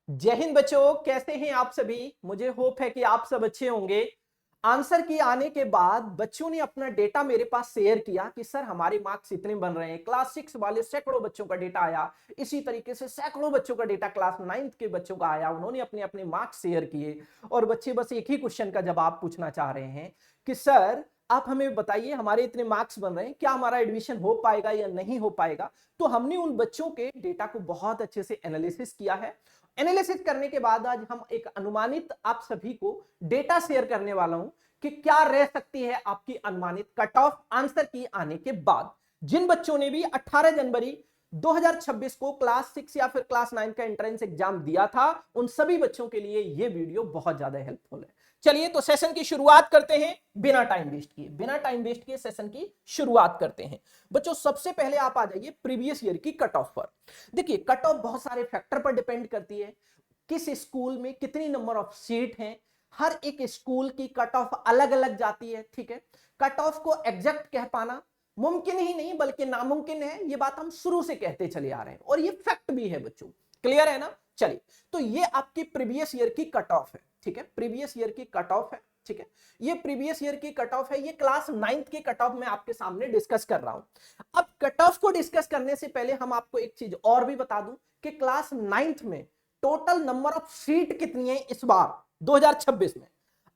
जय हिंद बच्चों, कैसे हैं आप सभी। मुझे होप है कि आप सब अच्छे होंगे। आंसर की आने के बाद बच्चों ने अपना डेटा मेरे पास शेयर किया कि सर हमारे मार्क्स इतने बन रहे हैं। क्लास 6 वाले सैकड़ों बच्चों का डेटा आया, इसी तरीके से सैकड़ों बच्चों का डेटा क्लास 9th के बच्चों का आया। उन्होंने अपने अपने मार्क्स शेयर किए और बच्चे बस एक ही क्वेश्चन का जवाब पूछना चाह रहे हैं कि सर आप हमें बताइए, हमारे इतने मार्क्स बन रहे हैं, क्या हमारा एडमिशन हो पाएगा या नहीं हो पाएगा। तो हमने उन बच्चों के डेटा को बहुत अच्छे से एनालिसिस किया है। एनालिसिस करने के बाद आज हम एक अनुमानित आप सभी को डेटा शेयर करने वाला हूं कि क्या रह सकती है आपकी अनुमानित कट ऑफ आंसर की आने के बाद। जिन बच्चों ने भी 18 जनवरी 2026 को क्लास 6 या फिर क्लास 9 का एंट्रेंस एग्जाम दिया था, उन सभी बच्चों के लिए यह वीडियो बहुत ज्यादा हेल्पफुल है। चलिए तो सेशन की शुरुआत करते हैं बिना टाइम वेस्ट किए सेशन की शुरुआत करते हैं। बच्चों सबसे पहले आप आ जाइए प्रीवियस ईयर की कट ऑफ पर। देखिए कट ऑफ बहुत सारे फैक्टर पर डिपेंड करती है। किस स्कूल में कितनी नंबर ऑफ सीट है, हर एक स्कूल की कट ऑफ अलग अलग जाती है। ठीक है, कट ऑफ को एग्जैक्ट कह पाना मुमकिन ही नहीं बल्कि नामुमकिन है। ये बात हम शुरू से कहते चले आ रहे हैं और ये फैक्ट भी है बच्चों। क्लियर है ना। चलिए तो ये आपकी प्रीवियस ईयर की कट ऑफ है। ठीक है, प्रीवियस ईयर की कट ऑफ है। ठीक है, ये प्रीवियस ईयर की कट ऑफ है। ये क्लास 9th की कट ऑफ मैं आपके सामने डिस्कस कर रहा हूं। अब कट ऑफ को डिस्कस करने से पहले हम आपको एक चीज और भी बता दूं कि क्लास 9th में टोटल नंबर ऑफ सीट कितनी है इस बार 2026 में।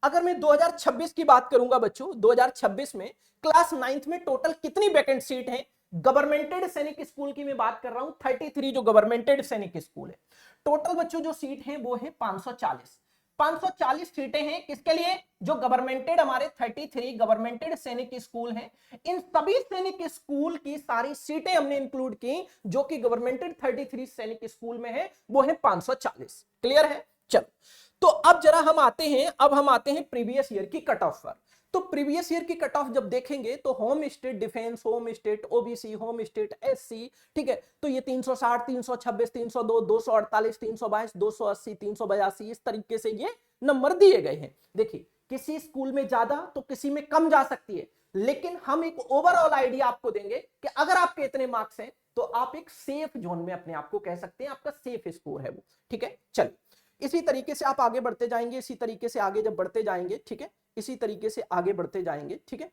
अगर मैं 2026 की बात करूंगा बच्चों, 2026 में क्लास 9th में टोटल कितनी वैकेंट सीट है। गवर्नमेंटेड सैनिक स्कूल की मैं बात कर रहा हूं, 33 जो गवर्नमेंटेड सैनिक स्कूल है। टोटल बच्चों जो सीट है वो है 540। 540 सीटें हैं किसके लिए, जो गवर्नमेंटेड हमारे 33 गवर्नमेंटेड सैनिक स्कूल हैं। इन सभी सैनिक स्कूल की सारी सीटें हमने इंक्लूड की जो कि गवर्नमेंटेड 33 सैनिक स्कूल में है, वो है 540। क्लियर है। चलो तो अब जरा हम आते हैं प्रीवियस ईयर की कट ऑफ पर। तो प्रीवियस ईयर की कट ऑफ जब देखेंगे तो home state defence, home state OBC, home state SC, ठीक है, तो ये 360, 326, 302, 248, 322, 280, 382 इस तरीके से ये नंबर दिए गए हैं। देखिए किसी स्कूल में ज्यादा तो किसी में कम जा सकती है, लेकिन हम एक ओवरऑल आइडिया आपको देंगे कि अगर आपके इतने मार्क्स हैं तो आप एक सेफ जोन में अपने आप को कह सकते हैं, आपका सेफ स्कोर है वो। ठीक है, चलिए इसी तरीके से आप आगे बढ़ते जाएंगे, इसी तरीके से आगे जब बढ़ते जाएंगे, ठीक है, इसी तरीके से आगे बढ़ते जाएंगे। ठीक है,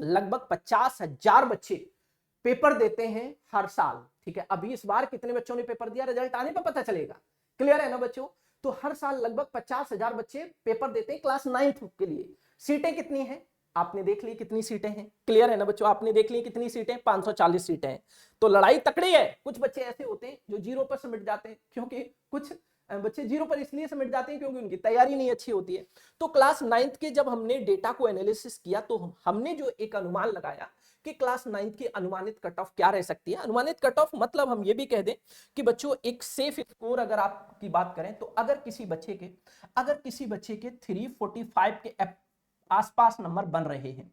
लगभग 50,000 बच्चे पेपर देते हैं हर साल। ठीक है, अभी इस बार कितने बच्चों ने पेपर दिया रिजल्ट आने पर पता चलेगा। क्लियर है ना बच्चों। तो हर साल लगभग 50,000 बच्चे पेपर देते हैं क्लास 9th के लिए। सीटें कितनी हैं आपने देख ली, कितनी सीटें हैं। क्लियर है ना बच्चों, आपने देख ली कितनी सीटें, 540 सीटें हैं। तो लड़ाई तकड़ी है। कुछ बच्चे ऐसे होते हैं जो 0 पर सबमिट जाते हैं, क्योंकि कुछ बच्चे 0 पर इसलिए सबमिट जाते हैं क्योंकि उनकी तैयारी नहीं अच्छी होती है। तो क्लास 9th के जब हमने डेटा को एनालिसिस किया तो हमने जो एक अनुमान लगाया कि क्लास 9th की अनुमानित कट ऑफ क्या रह सकती है। अनुमानित कट ऑफ मतलब हम ये भी कह दें कि बच्चों एक सेफ स्कोर अगर आपकी बात करें तो अगर किसी बच्चे के 345 के आसपास नंबर बन रहे हैं,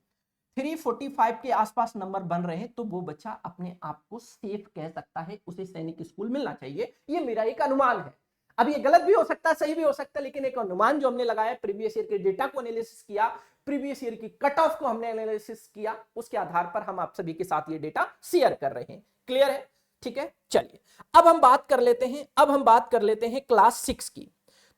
345 के आसपास नंबर बन रहे हैं, तो वो बच्चा अपने आप को सेफ कह सकता है, उसे सैनिक स्कूल मिलना चाहिए। ये मेरा एक अनुमान है। अब ये गलत भी हो सकता है, सही भी हो सकता है, लेकिन एक अनुमान जो हमने लगाया, प्रीवियस ईयर के डेटा को एनालिसिस किया, प्रीवियस ईयर की कट ऑफ को हमने एनालिसिस किया, उसके आधार पर हम आप सभी के साथ ये डेटा शेयर कर रहे हैं। क्लियर है। ठीक है, चलिए अब हम बात कर लेते हैं क्लास 6 की।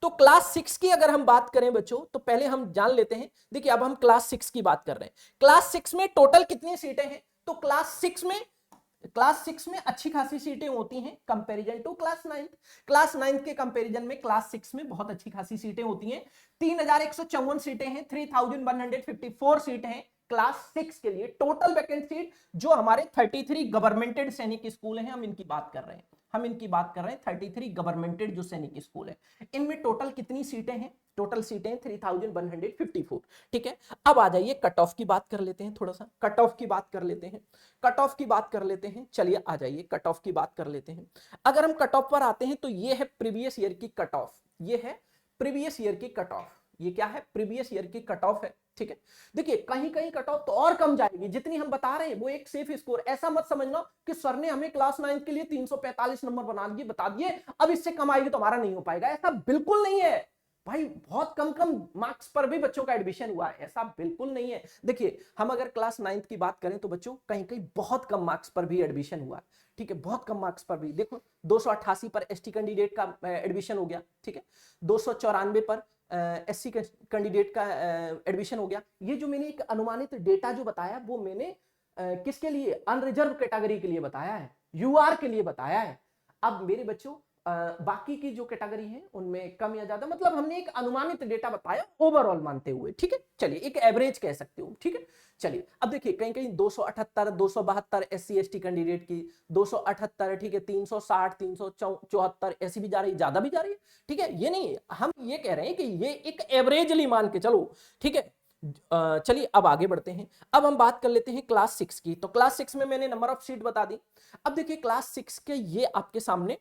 तो क्लास 6 की अगर हम बात करें बच्चों तो पहले हम जान लेते हैं। देखिए अब हम क्लास 6 की बात कर रहे हैं। क्लास 6 में टोटल कितनी सीटें हैं, तो क्लास 6 में अच्छी खासी सीटें होती हैं कंपैरिजन टू क्लास 9। क्लास 9 के कंपैरिजन में क्लास 6 में बहुत अच्छी खासी सीटें होती हैं। 3,154 सीटें हैं, 3,154 सीटें हैं क्लास 6 के लिए। टोटल वैकेंट सीट जो हमारे 33 गवर्नमेंटेड सैनिक स्कूल हैं, हम इनकी बात कर रहे हैं 33 गवर्नमेंटेड जो सैनिक स्कूल है, इनमें टोटल कितनी सीटें हैं, टोटल सीटें 3,154। ठीक है, अब आ जाइए कट ऑफ की बात कर लेते हैं, थोड़ा सा कट ऑफ की बात कर लेते हैं। चलिए आ जाइए कट ऑफ की बात कर लेते हैं। अगर हम कट ऑफ पर आते हैं तो ये है प्रीवियस ईयर की कट ऑफ, ये क्या है, प्रीवियस ईयर की कट ऑफ है। ठीक है, देखिए कहीं कहीं कट ऑफ तो और कम जाएगी, जितनी हम बता रहे हैं वो एक सेफ स्कोर। ऐसा मत समझना कि सर ने हमें क्लास 9 के लिए 345 नंबर बता दिए, अब इससे कम आएगी तो हमारा नहीं हो पाएगा, ऐसा बिल्कुल नहीं है। भाई बहुत कम कम मार्क्स पर भी बच्चों का एडमिशन हुआ है, ऐसा बिल्कुल नहीं है। देखिए हम अगर क्लास 9th की बात करें तो बच्चों कहीं कहीं बहुत कम मार्क्स पर भी एडमिशन हुआ है, ठीक है, बहुत कम मार्क्स पर भी। देखो 288 पर एसटी कैंडिडेट का एडमिशन हो गया, ठीक है, 294 पर एससी कैंडिडेट का एडमिशन हो गया। ये जो मैंने एक अनुमानित डेटा जो बताया वो मैंने किसके लिए, अनरिजर्व कैटेगरी के लिए बताया है, यूआर के लिए बताया है। अब मेरे बच्चों बाकी की जो कैटेगरी है उनमें कम या ज्यादा, मतलब हमने एक अनुमानित डेटा बताया ओवरऑल मानते हुए, ठीक है, चलिए एक एवरेज कह सकते हो, ठीक है। चलिए अब देखिए कहीं कहीं 278 272 एससी एसटी कैंडिडेट की, 278, ठीक है, 360 374 ऐसी भी जा रही है, ज्यादा भी जा रही है, ठीक है। ये नहीं, हम ये कह रहे हैं कि ये एक एवरेजली मान के चलो, ठीक है। चलिए अब आगे बढ़ते हैं। अब हम बात कर लेते हैं क्लास 6 की। तो क्लास 6 में मैंने नंबर ऑफ सीट बता दी। अब देखिए क्लास 6 के ये आपके सामने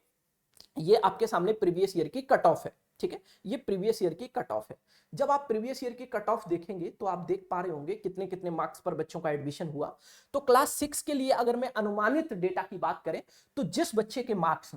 प्रीवियस ईयर की कट ऑफ है, ठीक है, ये प्रीवियस ईयर की कट ऑफ है। जब आप प्रीवियस ईयर की कट ऑफ देखेंगे तो आप देख पा रहे होंगे कितने कितने मार्क्स पर बच्चों का एडमिशन हुआ। तो क्लास 6 के लिए अगर मैं अनुमानित डेटा की बात करें तो जिस बच्चे के मार्क्स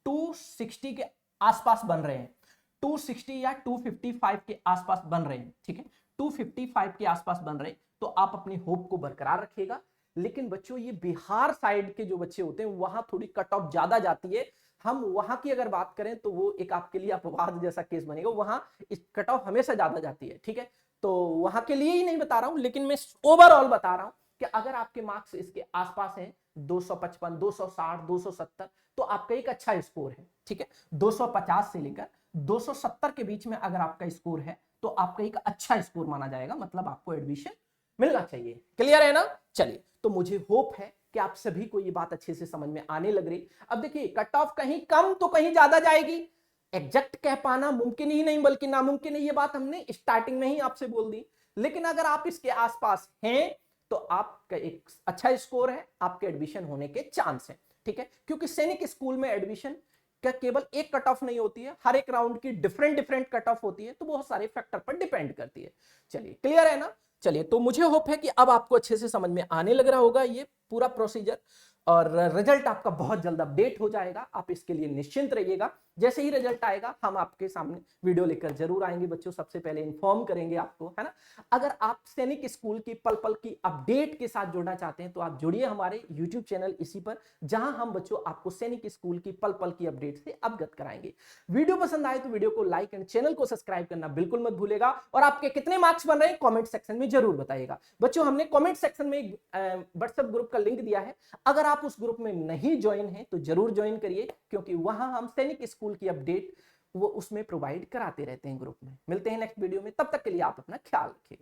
260 के आसपास बन रहे हैं, 260 या 255 के आसपास बन रहे हैं, ठीक है, 255 के आसपास बन रहे हैं, तो आप अपनी होप को बरकरार रखिएगा। लेकिन बच्चों ये बिहार साइड के जो बच्चे होते हैं वहां थोड़ी कट ऑफ ज्यादा जाती है। हम वहां की अगर बात करें तो वो एक आपके लिए अपवाद जैसा केस बनेगा, वहां इस कट ऑफ हमेशा ज्यादा जाती है, ठीक है। तो वहां के लिए ही नहीं बता रहा हूं, लेकिन मैं ओवरऑल बता रहा हूं कि अगर आपके मार्क्स इसके आसपास हैं 255 260 270 तो आपका एक अच्छा स्कोर है, ठीक है। 250 से लेकर 270 के बीच में अगर आपका स्कोर है तो आपका एक अच्छा स्कोर माना जाएगा, मतलब आपको एडमिशन मिलना चाहिए। क्लियर है ना? चलिए, तो मुझे होप है कि आप सभी को ये बात अच्छे से समझ में आने लग रही। अब देखिए कट ऑफ कहीं कम तो कहीं ज्यादा जाएगी, एग्जैक्ट कह पाना मुमकिन ही नहीं बल्कि नामुमकिन है, ये बात हमने स्टार्टिंग में ही आपसे बोल दी। लेकिन अगर आप इसके आसपास हैं तो आपका एक अच्छा स्कोर है, आपके एडमिशन होने के चांस है, ठीक है। क्योंकि सैनिक स्कूल में एडमिशन क्या केवल एक कट ऑफ नहीं होती है, हर एक राउंड की डिफरेंट डिफरेंट कट ऑफ होती है, तो बहुत सारे फैक्टर पर डिपेंड करती है। चलिए क्लियर है ना? चलिए, तो मुझे होप है कि अब आपको अच्छे से समझ में आने लग रहा होगा ये पूरा प्रोसीजर, और रिजल्ट आपका बहुत जल्द अपडेट हो जाएगा, आप इसके लिए निश्चिंत रहिएगा। जैसे ही रिजल्ट आएगा हम आपके सामने वीडियो लेकर जरूर आएंगे बच्चों, सबसे पहले इन्फॉर्म करेंगे आपको, है ना। अगर आप सैनिक स्कूल की पल पल की अपडेट के साथ जुड़ना चाहते हैं तो आप जुड़िए हमारे यूट्यूब चैनल इसी पर, जहां हम बच्चों आपको सैनिक स्कूल की पल पल की अपडेट से अवगत कराएंगे। वीडियो पसंद आए तो वीडियो को लाइक एंड चैनल को सब्सक्राइब करना बिल्कुल मत भूलेगा, और आपके कितने मार्क्स बन रहे हैं कॉमेंट सेक्शन में जरूर बताइएगा। बच्चों हमने कॉमेंट सेक्शन में एक व्हाट्सएप ग्रुप का लिंक दिया है, अगर आप उस ग्रुप में नहीं ज्वाइन है तो जरूर ज्वाइन करिए, क्योंकि वहां हम सैनिक स्कूल की अपडेट वो उसमें प्रोवाइड कराते रहते हैं ग्रुप में। मिलते हैं नेक्स्ट वीडियो में, तब तक के लिए आप अपना ख्याल रखिए।